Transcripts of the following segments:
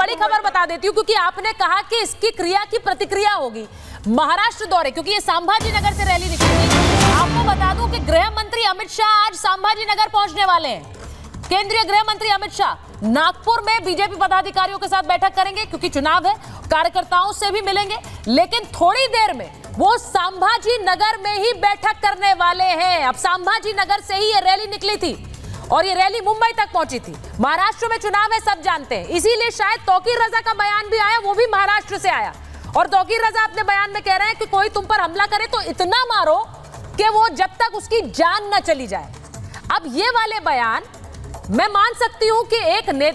बड़ी खबर बता देती हूँ, क्योंकि आपने कहा कि इसकी क्रिया की प्रतिक्रिया होगी। महाराष्ट्र दौरे, क्योंकि ये संभाजी नगर से रैली निकलेगी। आपको बता दूं कि गृह मंत्री अमित शाह आज संभाजी नगर पहुंचने वाले हैं। केंद्रीय गृह मंत्री अमित शाह नागपुर में बीजेपी पदाधिकारियों के साथ बैठक करेंगे, क्योंकि चुनाव है, कार्यकर्ताओं से भी मिलेंगे। लेकिन थोड़ी देर में वो संभाजी नगर में ही बैठक करने वाले हैं। अब संभाजी नगर से ही ये रैली निकली थी और ये रैली मुंबई तक पहुंची थी। महाराष्ट्र में चुनाव है, सब जानते हैं, इसीलिए शायद तौकीर रजा का बयान भी आया, वो भी महाराष्ट्र से आया। और तौकीर रजा अपने बयान में कह रहे हैं कि कोई तुम पर हमला करे तो इतना मारो कि वो जब तक उसकी जान न चली जाए। अब ये वाले बयान मैं मान सकती हूं कि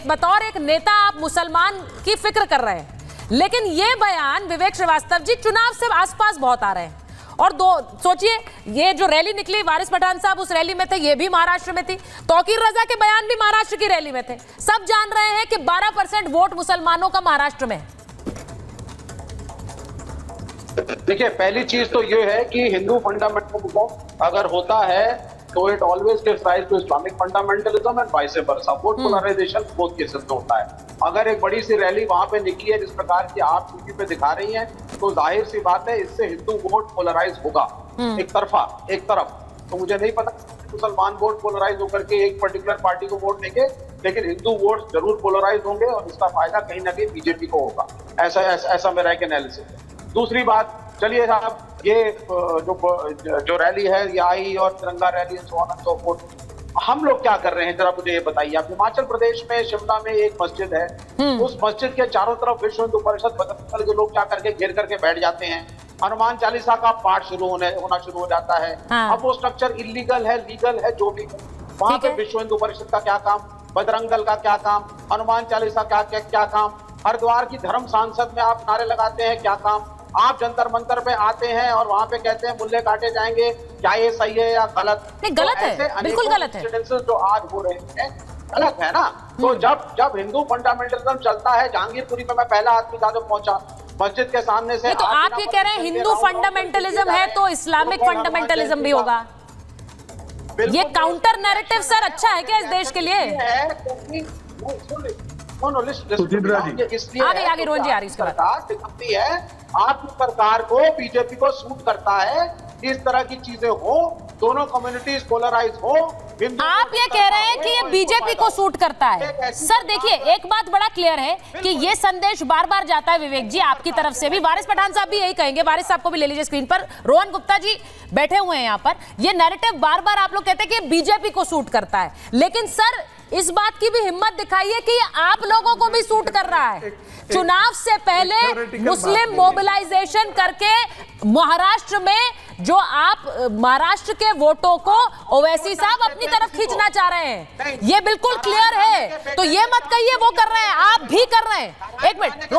बतौर एक नेता आप मुसलमान की फिक्र कर रहे हैं, लेकिन ये बयान विवेक श्रीवास्तव जी चुनाव से आसपास बहुत आ रहे हैं। और सोचिए, ये जो रैली निकली, वारिस पठान साहब उस रैली में थे, ये भी महाराष्ट्र में थी। तौकीर रजा के बयान भी महाराष्ट्र की रैली में थे। सब जान रहे हैं कि 12% वोट मुसलमानों का महाराष्ट्र में है। देखिए, पहली चीज तो ये है कि हिंदू फंडामेंटलिज्म अगर होता है तो it always gives rise to Islamic fundamentalism and vice versa. Vote polarisation both cases में होता है। अगर एक बड़ी सी रैली वहां पे निकली है जिस प्रकार की आप टीवी पे दिखा रही हैं, तो जाहिर सी बात है इससे हिंदू वोट पोलराइज होगा, एक तरफ। तो मुझे नहीं पता मुसलमान वोट पोलराइज होकर के एक पर्टिकुलर पार्टी को वोट देंगे, लेकिन हिंदू वोट जरूर पोलराइज होंगे और इसका फायदा कहीं ना कहीं बीजेपी को होगा। ऐसा मेरा एक एनालिसिस है। दूसरी बात, चलिए साहब, ये जो रैली है ये आई और तिरंगा rally so on and so fourth, हम लोग क्या कर रहे हैं जरा मुझे ये बताइए। आप हिमाचल प्रदेश में शिमला में एक मस्जिद है, उस मस्जिद के चारों तरफ विश्व हिंदू परिषद बजरंग दल के लोग क्या करके घेर करके बैठ जाते हैं। हनुमान चालीसा का पाठ होना शुरू हो जाता है। अब वो स्ट्रक्चर इलीगल है, लीगल है, जो भी है, वहां पे विश्व हिंदू परिषद का क्या काम, बजरंग दल का क्या काम, हनुमान चालीसा का क्या काम, हरिद्वार की धर्म सांसद में आप नारे लगाते हैं, क्या काम। आप जंतर मंतर पे आते हैं और वहां पे कहते हैं मुल्ले काटे जाएंगे। क्या ये सही है या गलत? नहीं, गलत है, बिल्कुल गलत है। जो आज हो रहे हैं गलत है ना। तो जब हिंदू फंडामेंटलिज्म चलता है, जहांगीरपुरी में मैं पहला आदमी था जो पहुंचा मस्जिद के सामने से। तो आप ये कह रहे हैं हिंदू फंडामेंटलिज्म है तो इस्लामिक फंडामेंटलिज्म भी होगा। ये काउंटर नैरेटिव सर अच्छा है क्या इस देश के लिए? आगे रोहन जी आ रही दिखती है आपकी सरकार को, बीजेपी को सूट करता है इस तरह की चीजें हो, दोनों कम्युनिटीज पोलराइज हो। आप ये कह रहे हैं कि ये बीजेपी को सूट करता है। सर देखिए, एक बात बड़ा क्लियर है कि ये संदेश बार बार जाता है विवेक जी आपकी तरफ से भी, वारिस पठान साहब भी यही कहेंगे। वारिस साहब को भी ले लीजिए स्क्रीन पर, रोहन गुप्ता जी बैठे हुए हैं यहाँ पर। ये नैरेटिव बार बार आप लोग कहते हैं कि बीजेपी को सूट करता है, लेकिन सर इस बात की भी हिम्मत दिखाइए कि ये आप लोगों को भी सूट कर रहा है। चुनाव से पहले मुस्लिम मोबिलाइजेशन करके महाराष्ट्र में जो आप महाराष्ट्र के वोटों को ओवैसी साहब अपनी तरफ खींचना चाह रहे हैं, ये बिल्कुल क्लियर है। तो ये मत कहिए वो कर रहे हैं, आप भी कर रहे हैं। एक मिनट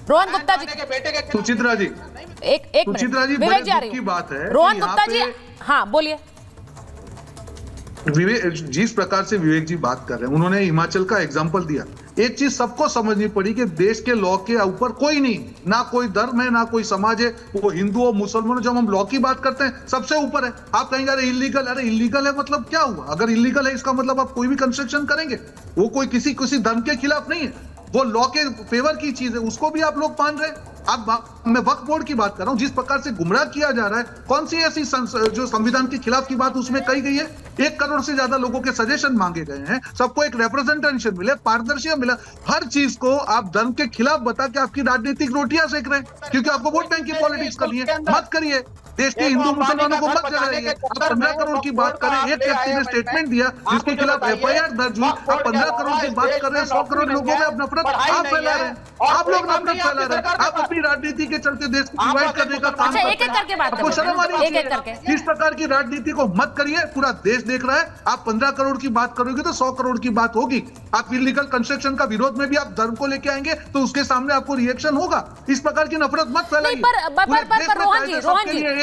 रोहन गुप्ता जी, सुचित्रा जी, एक मिनट विवेक जी आ रही बात है। रोहन गुप्ता जी, हाँ बोलिए। जिस प्रकार से विवेक जी बात कर रहे हैं, उन्होंने हिमाचल का एग्जांपल दिया। एक चीज सबको समझनी पड़ी कि देश के लॉ के ऊपर कोई नहीं, ना कोई धर्म है ना कोई समाज है, वो हिंदू और मुसलमान। जब हम लॉ की बात करते हैं सबसे ऊपर है। आप कहेंगे अरे इलीगल, अरे इलीगल है मतलब क्या हुआ? अगर इलीगल है इसका मतलब आप कोई भी कंस्ट्रक्शन करेंगे, वो कोई किसी धर्म के खिलाफ नहीं है, वो लॉ के फेवर की चीज है, उसको भी आप लोग मान रहे हैं। मैं वक्फ बोर्ड की बात कर रहा हूं, जिस प्रकार से गुमराह किया जा रहा है, कौन सी ऐसी जो संविधान के खिलाफ की बात उसमें कही गई है? 1 करोड़ से ज्यादा लोगों के सजेशन मांगे गए हैं, सबको एक रिप्रेजेंटेशन मिले, पारदर्शिता मिला। हर चीज को आप धर्म के खिलाफ बता के आपकी राजनीतिक रोटियां सेक रहे हैं, क्योंकि आपको वोट बैंक की पॉलिटिक्स करनी है। मत करिए, देश के हिंदू मुसलमानों को मत जलाइए। आप 15 करोड़ की बात करें, एक व्यक्ति ने स्टेटमेंट दिया जिसके खिलाफ FIR दर्ज हुई, आप 15 करोड़ की बात कर रहे हैं, 100 करोड़ लोगों में नफरत आप फैला रहे हैं, आप लोग नफरत फैला रहे हैं, आप अपनी राजनीति के चलते देश को डिवाइड करने का काम करते हैं। आपको शर्म आनी चाहिए। इस प्रकार की राजनीति को मत करिए, पूरा देश देख रहा है। आप 15 करोड़ की बात करोगे तो 100 करोड़ की बात होगी। आप इलीगल कंस्ट्रक्शन का विरोध में भी आप धर्म को लेके आएंगे तो उसके सामने आपको रिएक्शन होगा। इस प्रकार की नफरत मत फैलाइए।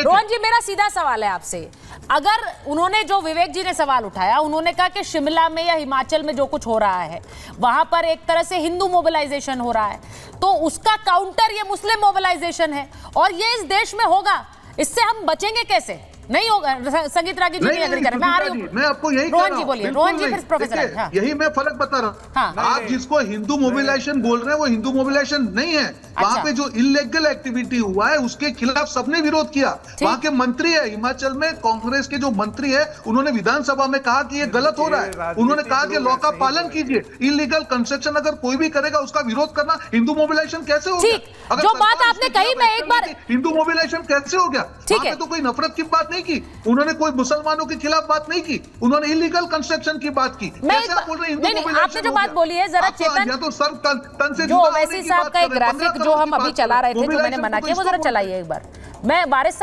रोहन जी, मेरा सीधा सवाल है आपसे। अगर उन्होंने जो विवेक जी ने सवाल उठाया, उन्होंने कहा कि शिमला में या हिमाचल में जो कुछ हो रहा है वहां पर एक तरह से हिंदू मोबिलाइजेशन हो रहा है, तो उसका काउंटर ये मुस्लिम मोबिलाइजेशन है और ये इस देश में होगा, इससे हम बचेंगे कैसे? नहीं होगा। संगीत रागी जी नहीं एग्री कर रहे, मैं आ रही हूँ। मैं आपको यही रोहन जी बोलिए, रोहन जी फिर प्रोफेसर। हाँ। यही मैं फर्क बता रहा हूँ। हाँ। आप जिसको हिंदू मोबिलाइजेशन बोल रहे हैं वो हिंदू मोबिलाइजेशन नहीं है। वहाँ पे जो इलीगल एक्टिविटी हुआ है उसके खिलाफ सबने विरोध किया। वहाँ के मंत्री है, हिमाचल में कांग्रेस के जो मंत्री है, उन्होंने विधानसभा में कहा कि ये गलत हो रहा है। उन्होंने कहा कि लॉ का पालन कीजिए। इलीगल कंस्ट्रक्शन अगर कोई भी करेगा उसका विरोध करना हिंदू मोबिलाइजेशन कैसे हो गया? अगर जो बात आपने कही मैं एक बार, हिंदू मोबिलाइजेशन कैसे हो गया? ठीक है, तो कोई नफरत की बात नहीं की उन्होंने, कोई मुसलमानों के खिलाफ बात नहीं की उन्होंने, इलीगल कंस्ट्रक्शन की बात की। कैसे आप बोल रहे हैं हिंदू मोबिलाइजेशन? आपने जो बात बोली है जरा चेतन, या तो सर तन से जो ओवैसी साहब का एक ग्राफिक जो हम अभी चला रहे थे, जो मैंने मना किया, वो जरा चलाइए एक बार। मैं वारिस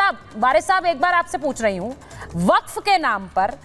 साहब एक बार आपसे पूछ रही हूँ, वक्फ के नाम पर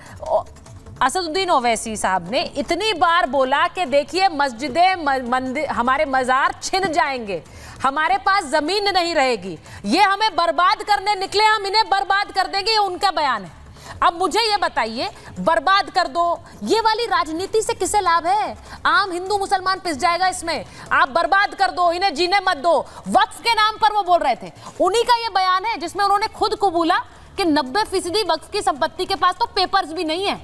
असदुद्दीन ओवैसी साहब ने इतनी बार बोला कि देखिए मस्जिदें, मंदिर, हमारे मजार छिन जाएंगे, हमारे पास जमीन नहीं रहेगी, ये हमें बर्बाद करने निकले, हम इन्हें बर्बाद कर देंगे, ये उनका बयान है। अब मुझे ये बताइए, बर्बाद कर दो, ये वाली राजनीति से किसे लाभ है? आम हिंदू मुसलमान पिस जाएगा इसमें। आप बर्बाद कर दो, इन्हें जीने मत दो। वक्फ के नाम पर वो बोल रहे थे, उन्हीं का ये बयान है जिसमें उन्होंने खुद कबूला कि 90% वक्फ की संपत्ति के पास तो पेपर्स भी नहीं है।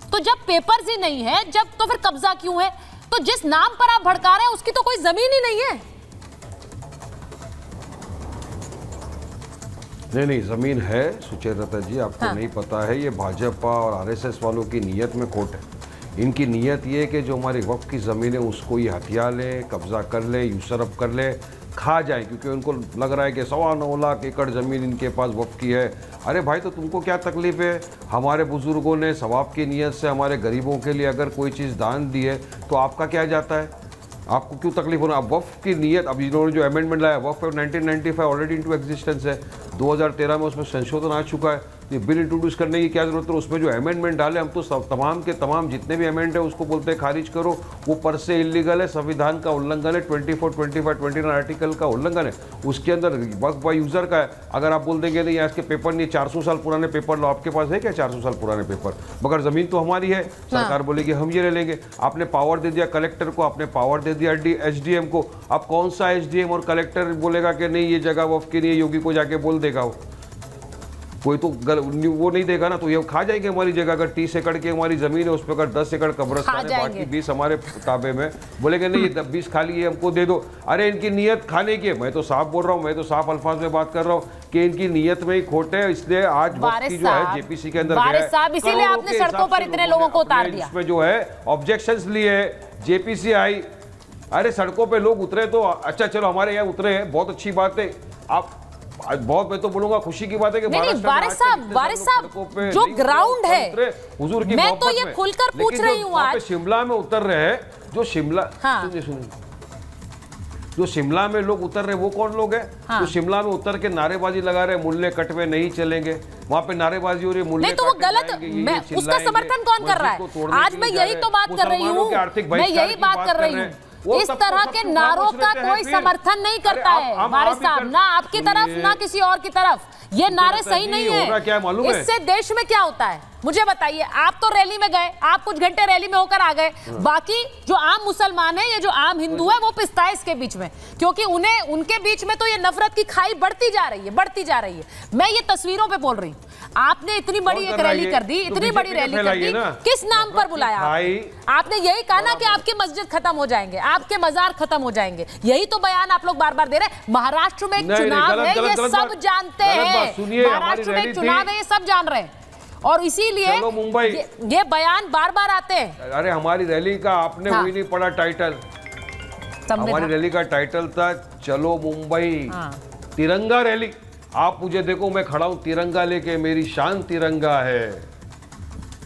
तो जब पेपर्स ही नहीं है, जब तो फिर कब्जा क्यों है? तो जिस नाम पर आप भड़का रहे हैं उसकी तो कोई जमीन ही नहीं है। नहीं, जमीन है सुचेता जी, आपको नहीं पता है। ये भाजपा और आरएसएस वालों की नीयत में खोट है। इनकी नीयत ये है कि जो हमारी वक्फ की ज़मीन है उसको ये हथिया ले, कब्जा कर ले, यूसरफ कर ले, खा जाए, क्योंकि उनको लग रहा है कि 9.25 लाख एकड़ ज़मीन इनके पास वक्फ की है। अरे भाई, तो तुमको क्या तकलीफ़ है? हमारे बुज़ुर्गों ने सवाब की नीयत से हमारे गरीबों के लिए अगर कोई चीज़ दान दी है तो आपका क्या जाता है? आपको क्यों तकलीफ होना? अब वक्फ की नीयत, अब इन्होंने जो अमेंडमेंट लाया, वक्फ 1995 ऑलरेडी इनटू एग्जिस्टेंस है, 2013 में उसमें संशोधन आ चुका है। ये बिल इंट्रोड्यूस करने की क्या जरूरत है? उसमें जो अमेंडमेंट डाले, हम तो तमाम के तमाम जितने भी अमेंड है उसको बोलते हैं खारिज करो, वो पर से इलीगल है, संविधान का उल्लंघन है, 24, 25, 29 आर्टिकल का उल्लंघन है। उसके अंदर वक्फ बाय यूज़र का है। अगर आप बोल देंगे नहीं इसके पेपर नहीं, 400 साल पुराने पेपर लो, आपके पास है क्या 400 साल पुराने पेपर? मगर ज़मीन तो हमारी है, सरकार बोलेगी हम ये ले लेंगे। आपने पावर दे दिया कलेक्टर को, आपने पावर दे दिया एसडीएम को। अब कौन सा एसडीएम और कलेक्टर बोलेगा कि नहीं ये जगह वक्फ की नहीं है? योगी को जाके बोल देगा वो, कोई तो वो नहीं देगा ना, तो ये खा जाएंगे हमारी जगह। अगर 30 एकड़ की हमारी जमीन है, उस पर अगर 10 एकड़ कब्रिस्तान है, बाकी 20 हमारे ताबे में, बोलेंगे नहीं ये 20 खाली है हमको दे दो। अरे इनकी नीयत खाने की है। मैं तो साफ बोल रहा हूँ, मैं तो साफ अल्फाज में बात कर रहा हूँ कि इनकी नीयत में ही खोट है। इसलिए आज वक्त की जो है जेपीसी के अंदर इसीलिए आपने सड़कों पर इतने लोगों को उतार दिया, इसमें जो है ऑब्जेक्शंस लिए, जेपीसी आई। अरे सड़कों पे लोग उतरे तो अच्छा, चलो हमारे यहाँ उतरे हैं, बहुत अच्छी बात है। आप बहुत, मैं तो बोलूंगा खुशी की बात है कि वारिस साहब जो ग्राउंड है, हुजूर की मैं तो ये खुलकर पूछ रही हूँ आज, शिमला में उतर रहे हैं, जो शिमला, सुनिए, जो शिमला में लोग उतर रहे हैं वो कौन लोग हैं? जो शिमला में उतर के नारेबाजी लगा रहे हैं, मुल्ले कटवे नहीं चलेंगे, वहाँ पे नारेबाजी हो रही है, मुल्ले नहीं तो वो गलत, मैं उसका समर्थन कौन कर रहा है? आज मैं यही तो बात कर रही हूँ, मैं यही बात कर रही हूँ। इस तरह के नारों का कोई समर्थन नहीं करता है वारिस साहब, ना आपकी तरफ ना किसी और की तरफ। ये नारे सही नहीं है। इससे देश में क्या होता है मुझे बताइए। आप तो रैली में गए, आप कुछ घंटे रैली में होकर आ गए, बाकी जो आम मुसलमान है, ये जो आम हिंदू है, वो पिसता है इसके बीच में, क्योंकि उन्हें, उनके बीच में तो ये नफरत की खाई बढ़ती जा रही है, बढ़ती जा रही है। मैं ये तस्वीरों पे बोल रही हूँ। आपने इतनी बड़ी एक रैली कर दी, इतनी बड़ी रैली कर दी, किस नाम पर बुलाया? आपने यही कहा ना कि आपके मस्जिद खत्म हो जाएंगे, आपके मजार खत्म हो जाएंगे, यही तो बयान आप लोग बार बार दे रहे हैं। महाराष्ट्र में एक चुनाव है, ये सब जानते हैं, महाराष्ट्र में एक चुनाव है, ये सब जान रहे हैं, और इसीलिए मुंबई ये बयान बार बार आते हैं। अरे हमारी रैली का आपने वही नहीं पढ़ा टाइटल? हमारी रैली का टाइटल था चलो मुंबई, तिरंगा रैली। आप मुझे देखो, मैं खड़ा हूं तिरंगा लेके, मेरी शान तिरंगा है।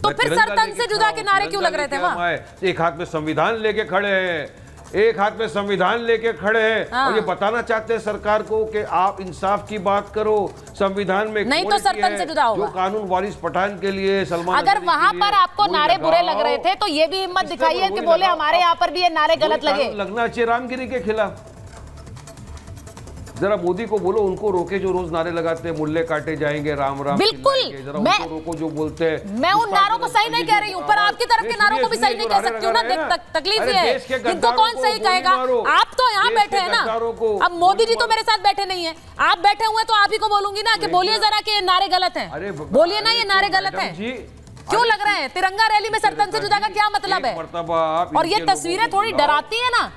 तो फिर सर तन से जुदा के नारे क्यों लग रहे थे वहां? एक हाथ में संविधान लेके खड़े हैं, एक हाथ में संविधान लेके खड़े हैं, और ये बताना चाहते हैं सरकार को कि आप इंसाफ की बात करो, संविधान में नहीं तो सर तन से जुदा होगा। जो कानून वारिस पठान के लिए, सलमान, अगर वहां पर आपको नारे बुरे लग रहे थे तो ये भी हिम्मत दिखाइए कि बोले हमारे यहाँ पर भी ये नारे गलत लगे। लगना चाहिए रामगिरी के खिलाफ, जरा मोदी को बोलो, उनको रोके जो रोज नारे लगाते हैं, मुल्ले काटे जाएंगे, राम राम बिल्कुल, जरा उनको रोको जो बोलते हैं। मैं उन नारों को सही नहीं कह रही हूँ, पर आपकी तरफ के नारों को भी सही नहीं कह सकती हूँ ना। तकलीफ ये है, इनको कौन सही कहेगा? आप तो यहाँ बैठे हैं ना, अब मोदी जी तो मेरे साथ बैठे नहीं है, आप बैठे हुए तो आप ही को बोलूंगी ना कि बोलिए जरा कि ये नारे गलत हैं, बोलिए ना ये नारे गलत हैं। क्यों लग रहा है? तिरंगा रैली में सरपंच से जुदा का क्या मतलब है? और ये तस्वीरें थोड़ी डराती है ना।